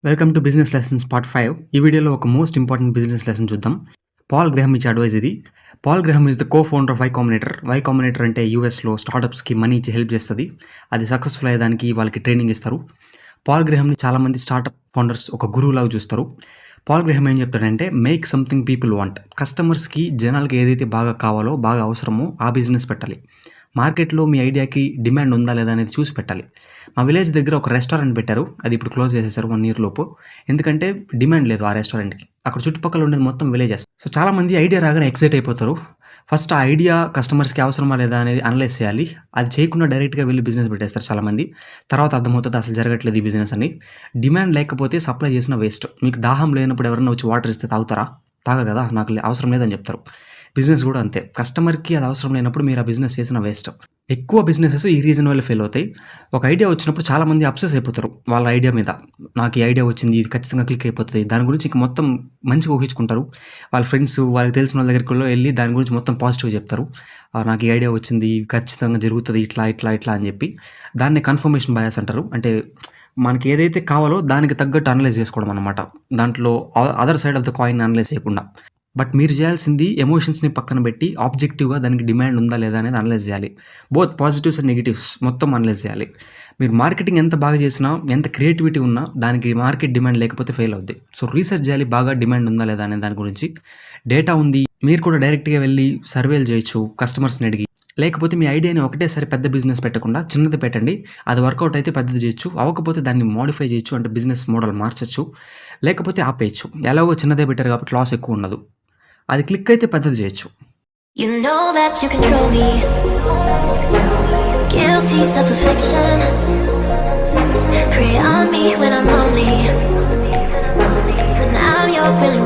Welcome to business lessons part 5. ఈ వీడియోలో ఒక మోస్ట్ ఇంపార్టెంట్ బిజినెస్ లెసన్ చూద్దాం. పాల్ గ్రహం ఇచ్చే అడ్వైస్ ఇది. Paul Graham is the co founder of Y Combinator. Y Combinator అంటే యూఎస్లో స్టార్టప్స్కి మనీ ఇచ్చి హెల్ప్ చేస్తుంది. అది సక్సెస్ఫుల్ అయ్యేదానికి వాళ్ళకి ట్రైనింగ్ ఇస్తారు. పాల్ గ్రహంని చాలామంది స్టార్టప్ ఫౌండర్స్ ఒక గురువులాగా చూస్తారు. పాల్ గ్రహం ఏం చెప్తాడంటే మేక్ సంథింగ్ పీపుల్ వాంట్. కస్టమర్స్కి జనాలకి ఏదైతే బాగా కావాలో బాగా అవసరమో ఆ బిజినెస్ పెట్టాలి. మార్కెట్లో మీ ఐడియాకి డిమాండ్ ఉందా లేదా అనేది చూసి పెట్టాలి. మా విలేజ్ దగ్గర ఒక రెస్టారెంట్ పెట్టారు. అది ఇప్పుడు క్లోజ్ చేసేసారు 1 year లోపు. ఎందుకంటే డిమాండ్ లేదు ఆ రెస్టారెంట్కి. అక్కడ చుట్టుపక్కల ఉండేది మొత్తం విలేజెస్. సో చాలామంది ఐడియా రాగానే ఎక్సైట్ అయిపోతారు. ఫస్ట్ ఆ ఐడియా కస్టమర్స్కి అవసరమా లేదా అనేది అనలైజ్ చేయాలి. అది చేయకుండా డైరెక్ట్గా వెళ్ళి బిజినెస్ పెట్టేస్తారు చాలామంది. తర్వాత అర్థమవుతుంది అసలు జరగట్లేదు ఈ బిజినెస్ అని. డిమాండ్ లేకపోతే సప్లై చేసిన వేస్ట్. మీకు దాహం లేనప్పుడు ఎవరైనా వచ్చి వాటర్ ఇస్తే తాగుతారా? తాగరు కదా. నాకు అవసరం లేదని చెప్తారు. బిజినెస్ కూడా అంతే. కస్టమర్కి అది అవసరం లేనప్పుడు మీరు ఆ బిజినెస్ చేసిన వేస్ట్. ఎక్కువ బిజినెసెస్ ఈ రీజన్ వల్ల ఫెయిల్ అవుతాయి. ఒక ఐడియా వచ్చినప్పుడు చాలామంది అబ్సెస్ అయిపోతారు వాళ్ళ ఐడియా మీద. నాకు ఈ ఐడియా వచ్చింది, ఇది ఖచ్చితంగా క్లిక్ అయిపోతుంది. దాని గురించి ఇంక మొత్తం మంచిగా ఊహించుకుంటారు. వాళ్ళ ఫ్రెండ్స్ వాళ్ళకి తెలిసిన వాళ్ళ దగ్గరికి వెళ్ళి దాని గురించి మొత్తం పాజిటివ్గా చెప్తారు. నాకు ఈ ఐడియా వచ్చింది, ఖచ్చితంగా జరుగుతుంది, ఇట్లా ఇట్లా ఇట్లా అని చెప్పి. దాన్ని కన్ఫర్మేషన్ బయాస్ అంటారు. అంటే మనకి ఏదైతే కావాలో దానికి తగ్గట్టు అనలైజ్ చేసుకోవడం అనమాట. దాంట్లో other side of the coin analyse చేయకుండా. బట్ మీరు చేయాల్సింది ఎమోషన్స్ని పక్కన పెట్టి ఆబ్జెక్టివ్గా దానికి డిమాండ్ ఉందా లేదా అనేది అనలైజ్ చేయాలి. బోత్ పాజిటివ్స్ అండ్ నెగిటివ్స్ మొత్తం అనలైజ్ చేయాలి. మీరు మార్కెటింగ్ ఎంత బాగా చేసినా, ఎంత క్రియేటివిటీ ఉన్నా దానికి మార్కెట్ డిమాండ్ లేకపోతే ఫెయిల్ అవుద్ది. సో రీసెర్చ్ చేయాలి బాగా డిమాండ్ ఉందా లేదా అనే దాని గురించి. డేటా ఉంది, మీరు కూడా డైరెక్ట్గా వెళ్ళి సర్వేలు చేయొచ్చు కస్టమర్స్ని అడిగి. లేకపోతే మీ ఐడియాని ఒకటేసారి పెద్ద బిజినెస్ పెట్టకుండా చిన్నది పెట్టండి. అది వర్కౌట్ అయితే పెద్దది చేయొచ్చు, అవ్వకపోతే దాన్ని మోడిఫై చేయొచ్చు, అంటే బిజినెస్ మోడల్ మార్చచ్చు, లేకపోతే ఆపేయచ్చు. ఎలాగో చిన్నదే బెటర్ కాబట్టి లాస్ ఎక్కువ ఉండదు. అది క్లిక్ అయితే పెద్దది చేయొచ్చు. You know that you control me. Guilty self-affliction. Prey on me when I'm lonely. And I'm your willing